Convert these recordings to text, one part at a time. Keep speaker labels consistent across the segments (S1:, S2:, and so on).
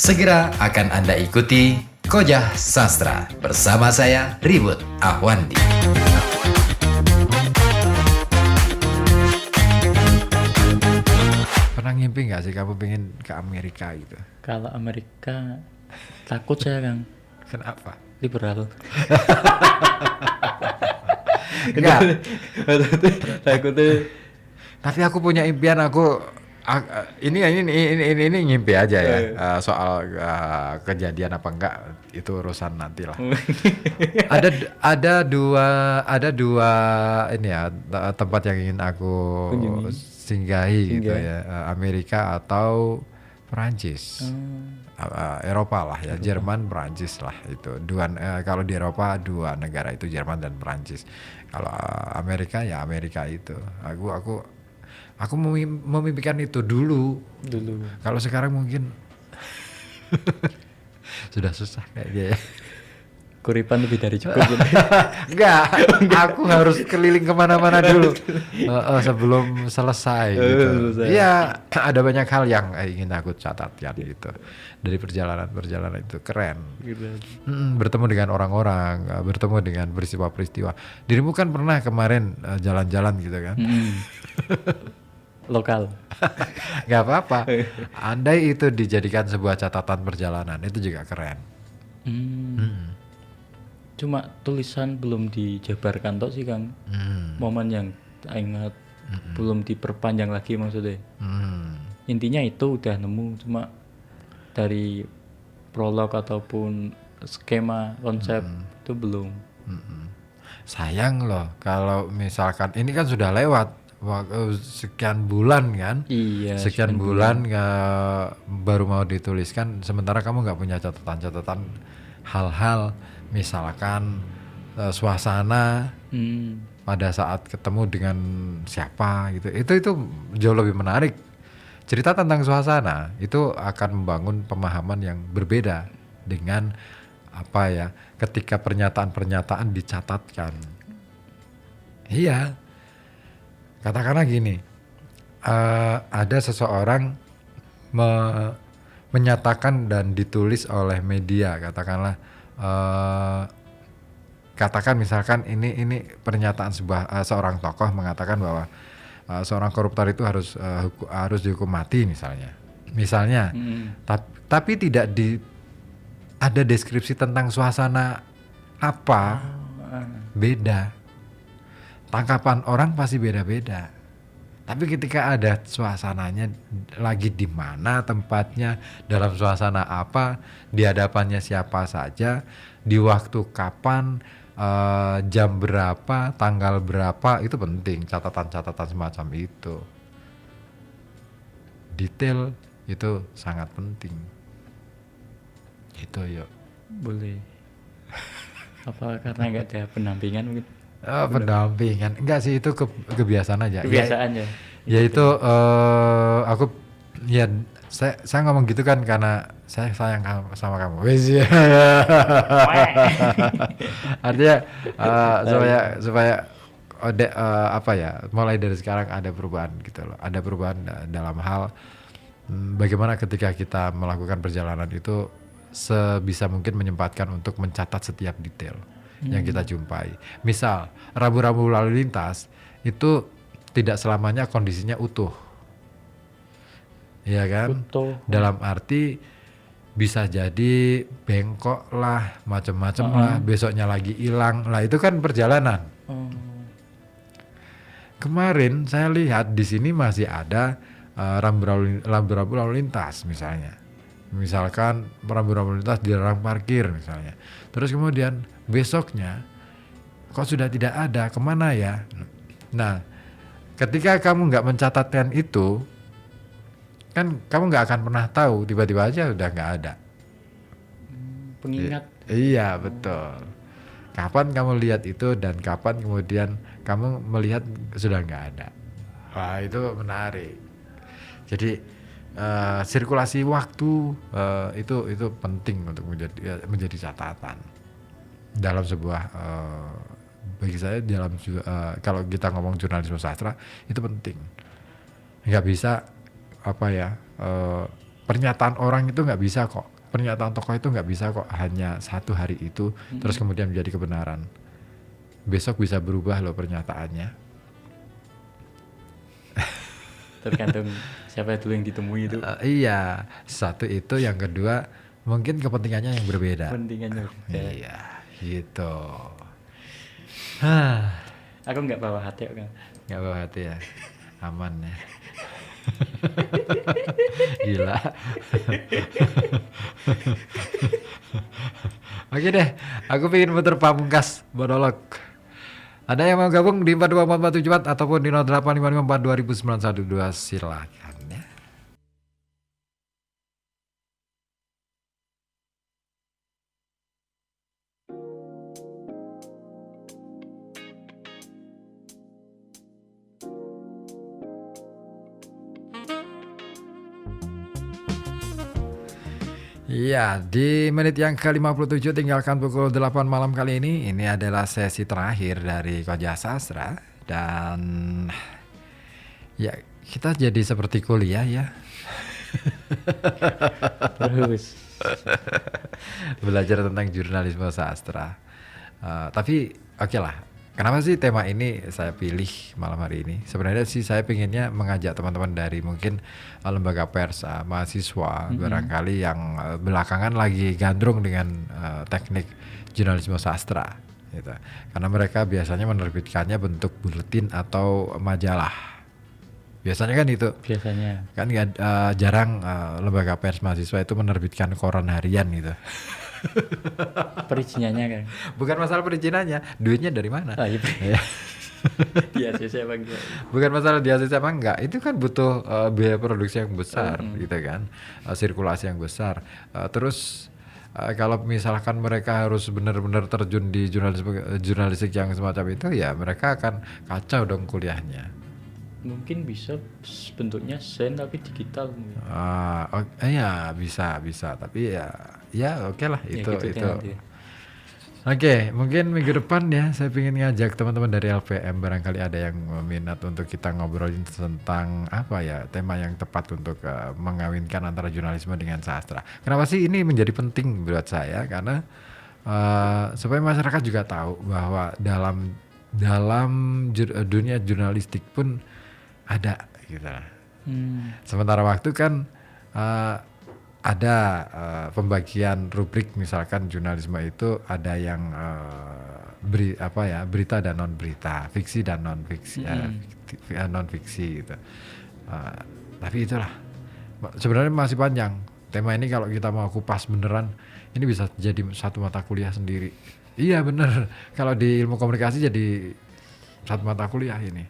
S1: Segera akan Anda ikuti Kojah Sastra bersama saya Ribut Ahwandi.
S2: Pernah ngimpi nggak sih kamu pengen ke Amerika gitu?
S3: Kalau Amerika takut saya, Kang.
S2: Kenapa?
S3: Liberal.
S2: Enggak.
S3: Takutnya
S2: Tapi aku punya impian ini ngimpi aja ya. Soal kejadian apa enggak itu urusan nanti lah. ada dua ini ya tempat yang ingin aku singgahi gitu ya. Amerika atau Perancis. Eropa lah ya, Jerman, Perancis lah itu. Kalau di Eropa dua negara itu Jerman dan Perancis. Kalau Amerika ya Amerika itu. Aku memimpikan itu dulu. Kalau sekarang mungkin sudah susah kayaknya ya.
S3: kuripan lebih dari cukup gitu.
S2: Enggak, aku harus keliling kemana-mana dulu sebelum selesai gitu. Iya, ada banyak hal yang ingin aku catatkan gitu dari perjalanan itu keren. Bertemu dengan orang-orang, bertemu dengan peristiwa-peristiwa. Dirimu kan pernah kemarin jalan-jalan gitu kan?
S3: Lokal.
S2: Nggak apa-apa. Andai itu dijadikan sebuah catatan perjalanan, itu juga keren.
S3: Cuma tulisan belum dijabarkan toh sih, Kang. Momen yang tak ingat belum diperpanjang lagi maksudnya. Intinya itu udah nemu, cuma dari prolog ataupun skema konsep itu belum.
S2: Sayang loh kalau misalkan ini kan sudah lewat sekian bulan kan.
S3: Iya.
S2: Sekian bulan baru mau dituliskan, sementara kamu nggak punya catatan hal-hal misalkan suasana pada saat ketemu dengan siapa gitu. Itu jauh lebih menarik. Cerita tentang suasana itu akan membangun pemahaman yang berbeda dengan apa ya, ketika pernyataan-pernyataan dicatatkan. Iya. Katakanlah gini, ada seseorang menyatakan dan ditulis oleh media, katakan misalkan ini pernyataan seorang tokoh mengatakan bahwa seorang koruptor itu harus dihukum mati misalnya. Tapi tidak ada deskripsi tentang suasana apa, beda. Tangkapan orang pasti beda-beda. Tapi ketika ada suasananya, lagi di mana tempatnya, dalam suasana apa, di hadapannya siapa saja, di waktu kapan, jam berapa, tanggal berapa, itu penting. Catatan-catatan semacam itu. Detail itu sangat penting. Itu yuk.
S3: Boleh. Apa karena nggak ada pendampingan mungkin?
S2: Pendampingan enggak sih, itu kebiasaan aja.
S3: Kebiasaan ya.
S2: Ya itu aku ya saya ngomong gitu kan karena saya sayang sama kamu. Wes ya. Artinya supaya apa ya, mulai dari sekarang ada perubahan gitu loh. Ada perubahan dalam hal bagaimana ketika kita melakukan perjalanan itu sebisa mungkin menyempatkan untuk mencatat setiap detail yang kita jumpai. Misal rambu-rambu lalu lintas itu tidak selamanya kondisinya utuh, ya kan?
S3: Utuh.
S2: Dalam arti bisa jadi bengkok lah, macam-macam lah, besoknya lagi hilang lah, itu kan perjalanan. Kemarin saya lihat di sini masih ada rambu-rambu lalu lintas misalkan rambu-rambu lintas dilarang parkir misalnya. Terus kemudian besoknya kok sudah tidak ada, kemana ya? Nah, ketika kamu nggak mencatatkan itu, kan kamu nggak akan pernah tahu, tiba-tiba aja udah nggak ada.
S3: Pengingat.
S2: Iya betul. Kapan kamu lihat itu dan kapan kemudian kamu melihat sudah nggak ada. Wah, itu menarik. Jadi sirkulasi waktu itu penting untuk menjadi catatan dalam sebuah bagi saya kalau kita ngomong jurnalisme sastra itu penting. Nggak bisa pernyataan orang itu nggak bisa kok pernyataan tokoh itu nggak bisa kok hanya satu hari itu terus kemudian menjadi kebenaran. Besok bisa berubah loh pernyataannya.
S3: Tergantung siapa dulu yang ditemui itu.
S2: Iya, satu itu, yang kedua mungkin kepentingannya yang berbeda.
S3: Pentingannya berbeda.
S2: Iya, gitu.
S3: Aku nggak bawa hati kan.
S2: Nggak bawa hati ya, aman ya. Gila. Oke deh, aku pengen muter Pamungkas monolog. Ada yang mau gabung di 42447 ataupun di 0855420912, silakan ya. Iya, di menit yang ke-57 tinggalkan pukul 8 malam kali ini adalah sesi terakhir dari Koja Sastra. Dan ya kita jadi seperti kuliah ya.
S3: Terus.
S2: Belajar tentang jurnalisme sastra. Tapi oke lah. Kenapa sih tema ini saya pilih malam hari ini? Sebenarnya sih saya pinginnya mengajak teman-teman dari mungkin lembaga pers, mahasiswa barangkali yang belakangan lagi gandrung dengan teknik jurnalisme sastra gitu. Karena mereka biasanya menerbitkannya bentuk buletin atau majalah. Biasanya kan itu.
S3: Biasanya.
S2: Kan jarang lembaga pers mahasiswa itu menerbitkan koran harian gitu.
S3: Perizinannya kan.
S2: Bukan masalah perizinannya, duitnya dari mana?
S3: Ah, iya.
S2: Ya.
S3: Di ACC apa enggak?
S2: Bukan masalah di ACC apa enggak, itu kan butuh biaya produksi yang besar gitu kan, sirkulasi yang besar. Terus kalau misalkan mereka harus benar-benar terjun di jurnalistik yang semacam itu, ya mereka akan kacau dong kuliahnya.
S3: Mungkin bisa bentuknya sen tapi digital mungkin.
S2: Ya bisa, tapi ya oke lah
S3: Ya,
S2: itu
S3: gitu
S2: itu.
S3: nanti.
S2: Oke, mungkin minggu depan ya saya ingin ngajak teman-teman dari LPM, barangkali ada yang minat untuk kita ngobrolin tentang apa ya, tema yang tepat untuk mengawinkan antara jurnalisme dengan sastra. Kenapa sih ini menjadi penting buat saya? Karena supaya masyarakat juga tahu bahwa dalam dunia jurnalistik pun ada gitu. Sementara waktu kan ada pembagian rubrik, misalkan jurnalisme itu ada yang berita dan non berita, fiksi dan non fiksi, non fiksi gitu. Tapi itulah sebenarnya masih panjang tema ini. Kalau kita mau kupas beneran, ini bisa jadi satu mata kuliah sendiri. Iya bener, kalau di ilmu komunikasi jadi satu mata kuliah ini.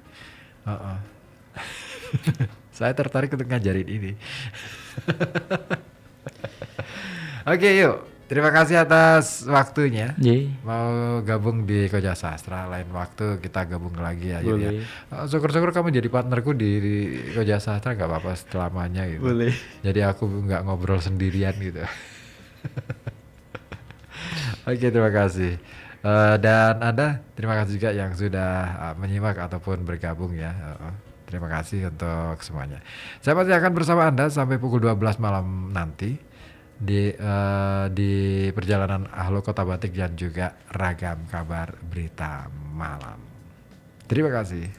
S2: Saya tertarik untuk ngajarin ini. Oke, yuk. Terima kasih atas waktunya. Mau gabung di Koja Sastra, lain waktu kita gabung lagi ya.
S3: Boleh.
S2: Syukur-syukur kamu jadi partnerku di Koja Sastra, gak apa-apa selamanya gitu.
S3: Boleh.
S2: Jadi aku gak ngobrol sendirian gitu. Oke, terima kasih. Dan Anda, terima kasih juga yang sudah menyimak ataupun bergabung ya. Terima kasih untuk semuanya. Saya pasti akan bersama Anda sampai pukul 12 malam nanti di perjalanan Halo Kota Batik dan juga ragam kabar berita malam. Terima kasih.